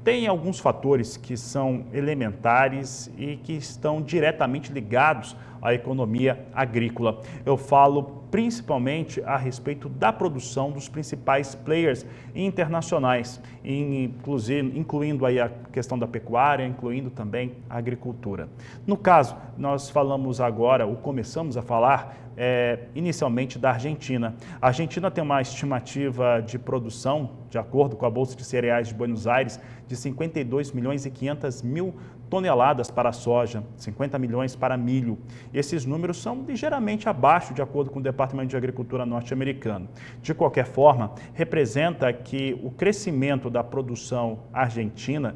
tem alguns fatores que são elementares e que estão diretamente ligados à economia agrícola. Eu falo principalmente a respeito da produção dos principais players internacionais, incluindo aí a questão da pecuária, incluindo também a agricultura. No caso, nós falamos agora, ou começamos a falar, inicialmente da Argentina. A Argentina tem uma estimativa de produção, de acordo com a Bolsa de Cereais de Buenos Aires, de 52 milhões e 500 mil toneladas para a soja, 50 milhões para milho. Esses números são ligeiramente abaixo, de acordo com o Departamento de Agricultura norte-americano. De qualquer forma, representa que o crescimento da produção argentina,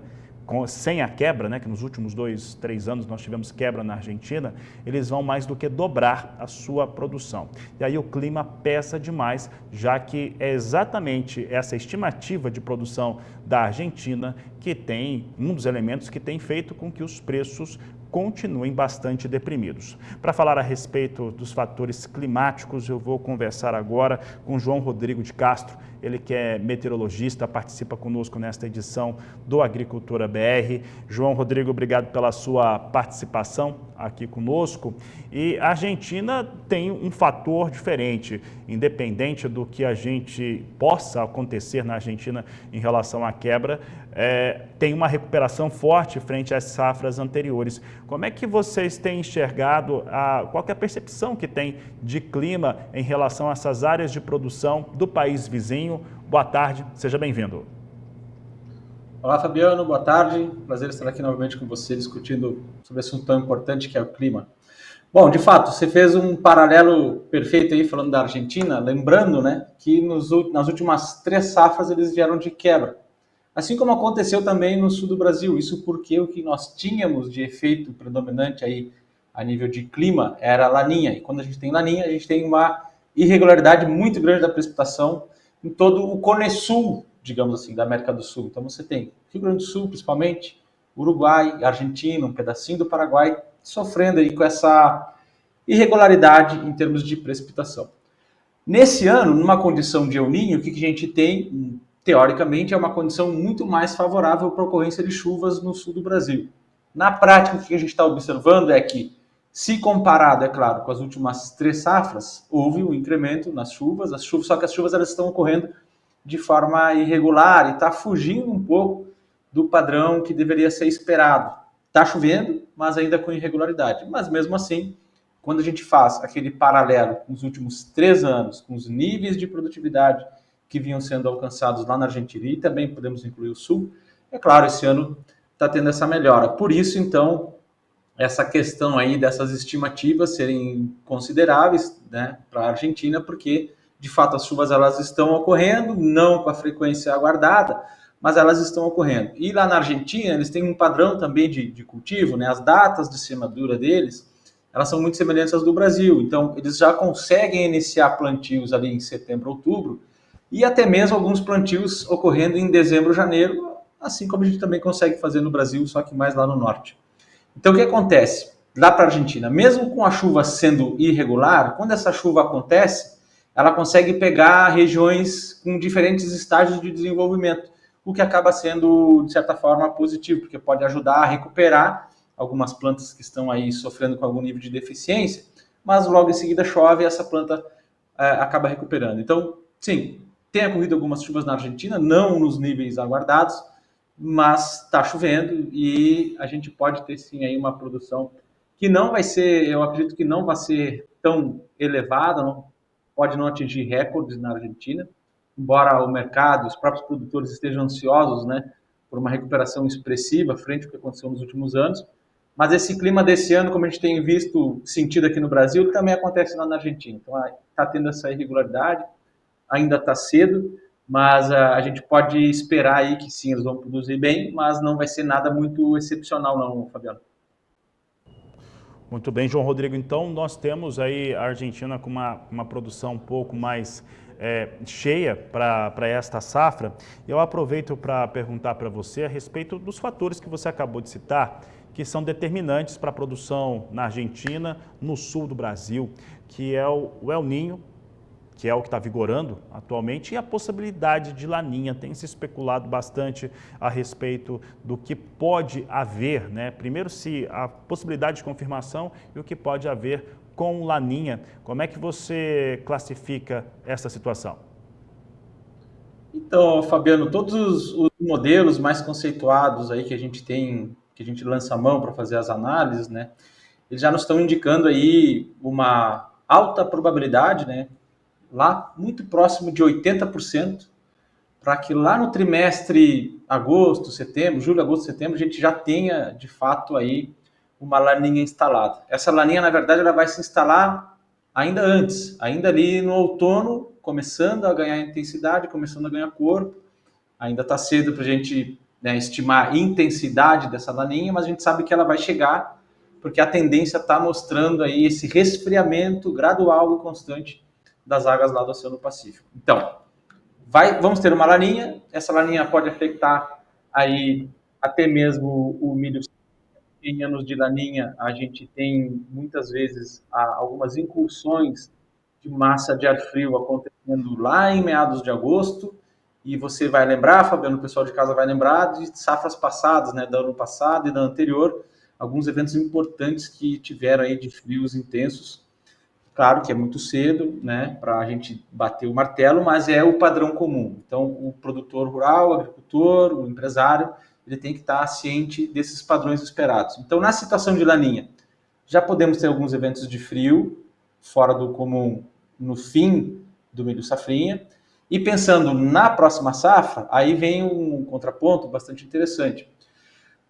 sem a quebra, né, que nos últimos 2, 3 anos nós tivemos quebra na Argentina, eles vão mais do que dobrar a sua produção. E aí o clima pesa demais, já que é exatamente essa estimativa de produção da Argentina que tem um dos elementos que tem feito com que os preços continuem bastante deprimidos. Para falar a respeito dos fatores climáticos, eu vou conversar agora com João Rodrigo de Castro, ele que é meteorologista, participa conosco nesta edição do Agricultura BR. João Rodrigo, obrigado pela sua participação aqui conosco. E a Argentina tem um fator diferente, independente do que a gente possa acontecer na Argentina em relação à quebra, tem uma recuperação forte frente às safras anteriores. Como é que vocês têm enxergado, qual que é a percepção que tem de clima em relação a essas áreas de produção do país vizinho? Boa tarde, seja bem-vindo. Olá, Fabiano, boa tarde. Prazer estar aqui novamente com você discutindo sobre esse assunto tão importante que é o clima. Bom, de fato, você fez um paralelo perfeito aí falando da Argentina, lembrando, né, que nas últimas 3 safras eles vieram de quebra. Assim como aconteceu também no sul do Brasil, isso porque o que nós tínhamos de efeito predominante aí a nível de clima era a laninha. E quando a gente tem laninha, a gente tem uma irregularidade muito grande da precipitação em todo o cone sul, digamos assim, da América do Sul. Então você tem Rio Grande do Sul, principalmente, Uruguai, Argentina, um pedacinho do Paraguai, sofrendo aí com essa irregularidade em termos de precipitação. Nesse ano, numa condição de El Niño, o que a gente tem, teoricamente, é uma condição muito mais favorável para a ocorrência de chuvas no sul do Brasil. Na prática, o que a gente está observando é que, se comparado, é claro, com as últimas 3 safras, houve um incremento nas chuvas, só que as chuvas elas estão ocorrendo de forma irregular e está fugindo um pouco do padrão que deveria ser esperado. Está chovendo, mas ainda com irregularidade. Mas mesmo assim, quando a gente faz aquele paralelo com os últimos 3 anos, com os níveis de produtividade que vinham sendo alcançados lá na Argentina e também podemos incluir o Sul, é claro, esse ano está tendo essa melhora. Por isso, então, essa questão aí dessas estimativas serem consideráveis, né, para a Argentina, porque de fato as chuvas elas estão ocorrendo, não com a frequência aguardada, mas elas estão ocorrendo. E lá na Argentina eles têm um padrão também de cultivo, né, as datas de semeadura deles, elas são muito semelhantes às do Brasil, então eles já conseguem iniciar plantios ali em setembro, outubro, e até mesmo alguns plantios ocorrendo em dezembro, janeiro, assim como a gente também consegue fazer no Brasil, só que mais lá no norte. Então, o que acontece? Lá para a Argentina, mesmo com a chuva sendo irregular, quando essa chuva acontece, ela consegue pegar regiões com diferentes estágios de desenvolvimento, o que acaba sendo, de certa forma, positivo, porque pode ajudar a recuperar algumas plantas que estão aí sofrendo com algum nível de deficiência, mas logo em seguida chove e essa planta acaba recuperando. Então, sim, tem ocorrido algumas chuvas na Argentina, não nos níveis aguardados, mas está chovendo e a gente pode ter sim aí uma produção que não vai ser, eu acredito que não vai ser tão elevada, pode não atingir recordes na Argentina, embora o mercado, os próprios produtores estejam ansiosos, né, por uma recuperação expressiva frente ao que aconteceu nos últimos anos, mas esse clima desse ano, como a gente tem visto, sentido aqui no Brasil, também acontece lá na Argentina. Então está tendo essa irregularidade, ainda está cedo, mas a gente pode esperar aí que sim, eles vão produzir bem, mas não vai ser nada muito excepcional não, Fabiano. Muito bem, João Rodrigo. Então, nós temos aí a Argentina com uma produção um pouco mais cheia para esta safra. Eu aproveito para perguntar para você a respeito dos fatores que você acabou de citar, que são determinantes para a produção na Argentina, no sul do Brasil, que é o El Niño, que é o que está vigorando atualmente, e a possibilidade de laninha. Tem se especulado bastante a respeito do que pode haver, né? Primeiro, se a possibilidade de confirmação e o que pode haver com laninha. Como é que você classifica essa situação? Então, Fabiano, todos os modelos mais conceituados aí que a gente tem, que a gente lança a mão para fazer as análises, né? Eles já nos estão indicando aí uma alta probabilidade, né? Lá muito próximo de 80%, para que lá no trimestre agosto, setembro, julho, agosto, setembro, a gente já tenha de fato aí uma laninha instalada. Essa laninha, na verdade, ela vai se instalar ainda antes, ainda ali no outono, começando a ganhar intensidade, começando a ganhar corpo. Ainda está cedo para a gente, né, estimar a intensidade dessa laninha, mas a gente sabe que ela vai chegar, porque a tendência está mostrando aí esse resfriamento gradual e constante das águas lá do Oceano Pacífico. Então, vamos ter uma laninha, essa laninha pode afetar aí até mesmo o milho. Em anos de laninha, a gente tem muitas vezes algumas incursões de massa de ar frio acontecendo lá em meados de agosto, e você vai lembrar, Fabiano, o pessoal de casa vai lembrar de safras passadas, né, do ano passado e da anterior, alguns eventos importantes que tiveram aí de frios intensos. Claro que é muito cedo, né, para a gente bater o martelo, mas é o padrão comum. Então, o produtor rural, o agricultor, o empresário, ele tem que estar ciente desses padrões esperados. Então, na situação de laninha, já podemos ter alguns eventos de frio fora do comum no fim do milho safrinha. E pensando na próxima safra, aí vem um contraponto bastante interessante.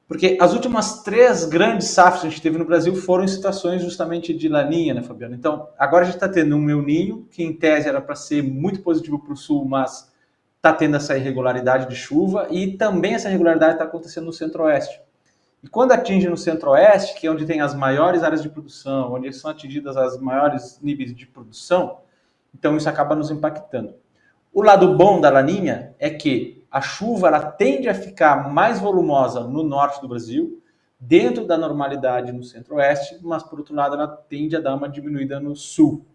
Porque as últimas 3 grandes safras que a gente teve no Brasil foram em situações justamente de laninha, né, Fabiano? Então, agora a gente está tendo um El Niño, que em tese era para ser muito positivo para o sul, mas está tendo essa irregularidade de chuva, e também essa irregularidade está acontecendo no centro-oeste. E quando atinge no centro-oeste, que é onde tem as maiores áreas de produção, onde são atingidas as maiores níveis de produção, então isso acaba nos impactando. O lado bom da laninha é que a chuva ela tende a ficar mais volumosa no norte do Brasil, dentro da normalidade no centro-oeste, mas por outro lado ela tende a dar uma diminuída no sul.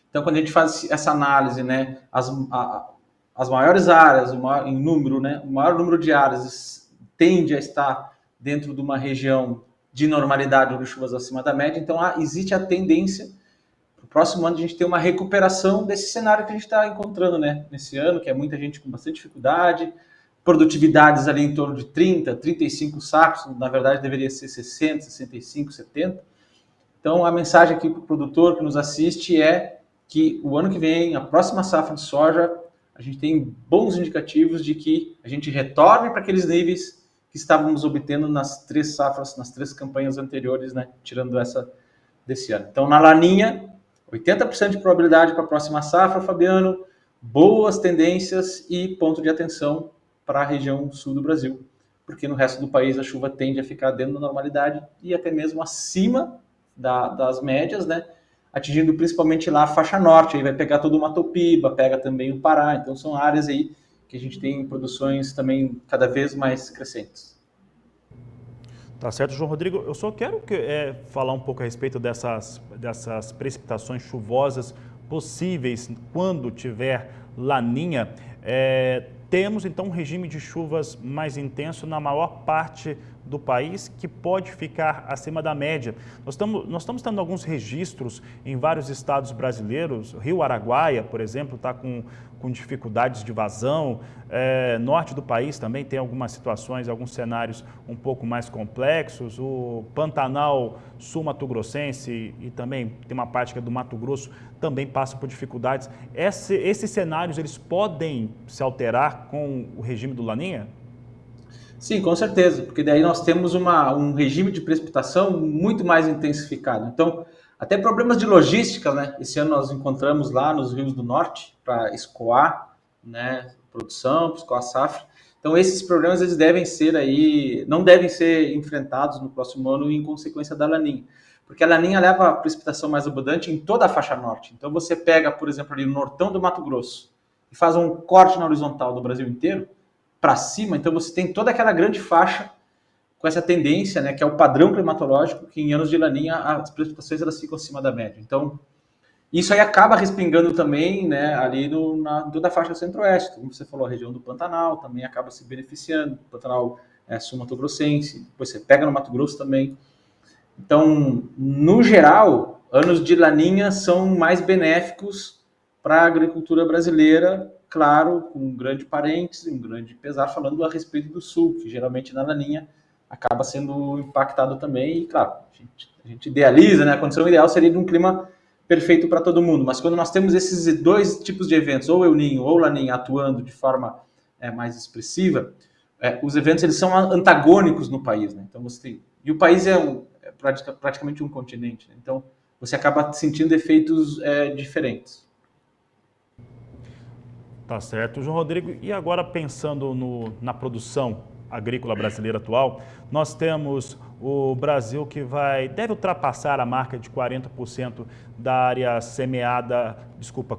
Então, quando a gente faz essa análise, né, as maiores áreas, o maior número de áreas tende a estar dentro de uma região de normalidade ou de chuvas acima da média, então existe a tendência para o próximo ano a gente ter uma recuperação desse cenário que a gente está encontrando, né, nesse ano, que é muita gente com bastante dificuldade, produtividades ali em torno de 30, 35 sacos, na verdade deveria ser 60, 65, 70. Então, a mensagem aqui para o produtor que nos assiste é que o ano que vem, a próxima safra de soja, a gente tem bons indicativos de que a gente retorne para aqueles níveis que estávamos obtendo nas 3 safras, nas 3 campanhas anteriores, né? Tirando essa desse ano. Então, na laninha, 80% de probabilidade para a próxima safra, Fabiano, boas tendências e ponto de atenção para a região sul do Brasil, porque no resto do país a chuva tende a ficar dentro da normalidade e até mesmo acima das médias, né? Atingindo principalmente lá a faixa norte, aí vai pegar todo o Mato Piba, pega também o Pará, então são áreas aí que a gente tem produções também cada vez mais crescentes. Tá certo, João Rodrigo. Eu só quero falar um pouco a respeito dessas precipitações chuvosas possíveis quando tiver laninha. Temos, então, um regime de chuvas mais intenso na maior parte do país, que pode ficar acima da média. Nós estamos tendo alguns registros em vários estados brasileiros. Rio Araguaia, por exemplo, está com dificuldades de vazão. Norte do país também tem algumas situações, alguns cenários um pouco mais complexos. O Pantanal sul-mato-grossense e também tem uma parte que é do Mato Grosso, também passa por dificuldades. Esses cenários, eles podem se alterar com o regime do Laninha? Sim, com certeza, porque daí nós temos um regime de precipitação muito mais intensificado. Então, até problemas de logística, né? Esse ano nós encontramos lá nos rios do norte para escoar, né, produção, para escoar safra. Então, esses problemas eles não devem ser enfrentados no próximo ano em consequência da laninha, porque a laninha leva a precipitação mais abundante em toda a faixa norte. Então, você pega, por exemplo, ali no nortão do Mato Grosso e faz um corte na horizontal do Brasil inteiro para cima, então você tem toda aquela grande faixa com essa tendência, né, que é o padrão climatológico, que em anos de laninha as precipitações elas ficam acima da média. Então, Isso aí acaba respingando também, né, ali toda a faixa centro-oeste. Como você falou, a região do Pantanal também acaba se beneficiando. Pantanal sul-mato-grossense, depois você pega no Mato Grosso também. Então, no geral, anos de laninha são mais benéficos para a agricultura brasileira, claro, com um grande parêntese, um grande pesar, falando a respeito do sul, que geralmente na laninha acaba sendo impactado também. E, claro, a gente idealiza, né? A condição ideal seria de um clima perfeito para todo mundo, mas quando nós temos esses dois tipos de eventos, ou El Niño ou Laninha, atuando de forma mais expressiva, os eventos eles são antagônicos no país, né? Então você tem... E o país é praticamente um continente, né? Então você acaba sentindo efeitos diferentes. Tá certo, João Rodrigo. E agora pensando na produção agrícola brasileira atual, nós temos o Brasil que deve ultrapassar a marca de 40% da área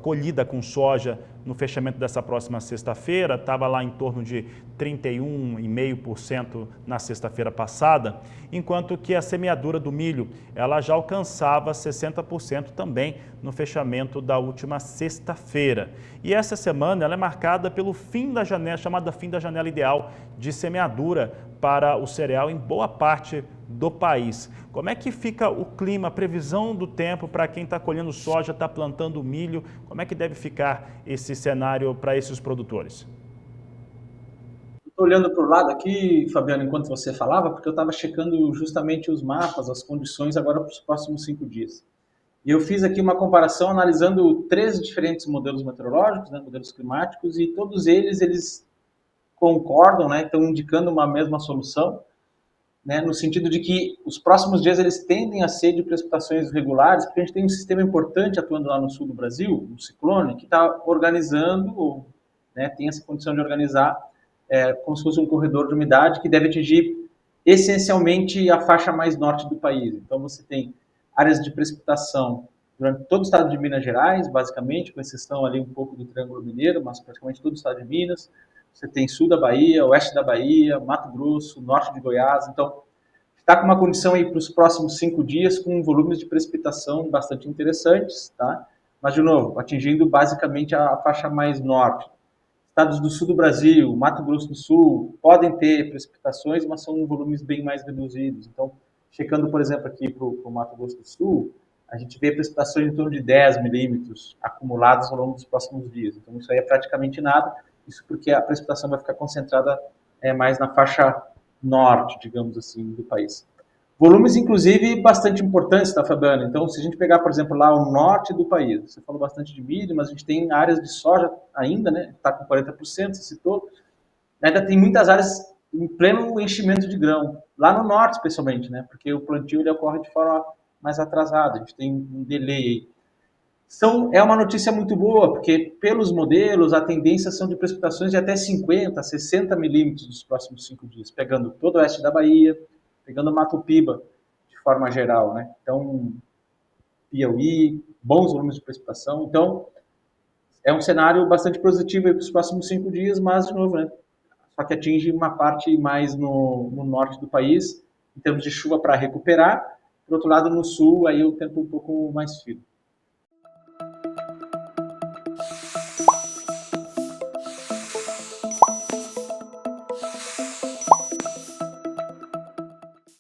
colhida com soja no fechamento dessa próxima sexta-feira. Estava lá em torno de 31,5% na sexta-feira passada, enquanto que a semeadura do milho ela já alcançava 60% também no fechamento da última sexta-feira. E essa semana ela é marcada pelo fim da janela, chamada fim da janela ideal de semeadura para o cereal em boa parte do país. Como é que fica o clima, a previsão do tempo para quem está colhendo soja, está plantando milho? Como é que deve ficar esse cenário para esses produtores? Estou olhando para o lado aqui, Fabiano, enquanto você falava, porque eu estava checando justamente os mapas, as condições agora para os próximos 5 dias. E eu fiz aqui uma comparação analisando 3 diferentes modelos meteorológicos, né, modelos climáticos, e todos eles concordam, né, estão indicando uma mesma solução, né, no sentido de que os próximos dias eles tendem a ser de precipitações regulares, porque a gente tem um sistema importante atuando lá no sul do Brasil, um ciclone, que está organizando, né, tem essa condição de organizar como se fosse um corredor de umidade que deve atingir essencialmente a faixa mais norte do país. Então você tem áreas de precipitação durante todo o estado de Minas Gerais, basicamente, com exceção ali um pouco do Triângulo Mineiro, mas praticamente todo o estado de Minas. Você tem sul da Bahia, oeste da Bahia, Mato Grosso, norte de Goiás. Então, está com uma condição aí para os próximos 5 dias com volumes de precipitação bastante interessantes, tá? Mas, de novo, atingindo basicamente a faixa mais norte. Estados do sul do Brasil, Mato Grosso do Sul, podem ter precipitações, mas são volumes bem mais reduzidos. Então, checando, por exemplo, aqui para o Mato Grosso do Sul, a gente vê precipitações em torno de 10 milímetros acumuladas ao longo dos próximos dias. Então, isso aí é praticamente nada. Isso porque a precipitação vai ficar concentrada mais na faixa norte, digamos assim, do país. Volumes, inclusive, bastante importantes, tá, Fabiano? Então, se a gente pegar, por exemplo, lá o norte do país, você falou bastante de milho, mas a gente tem áreas de soja ainda, né? Está com 40%, você citou. Ainda tem muitas áreas em pleno enchimento de grão, lá no norte, especialmente, né? Porque o plantio ele ocorre de forma mais atrasada, a gente tem um delay aí. É uma notícia muito boa, porque pelos modelos, a tendência são de precipitações de até 50, 60 milímetros nos próximos 5 dias, pegando todo o oeste da Bahia, pegando Mato Piba de forma geral, né? Então, Piauí, bons volumes de precipitação. Então, é um cenário bastante positivo para os próximos 5 dias, mas, de novo, né? Só que atinge uma parte mais no norte do país, em termos de chuva para recuperar. Por outro lado, no sul, aí o tempo um pouco mais frio.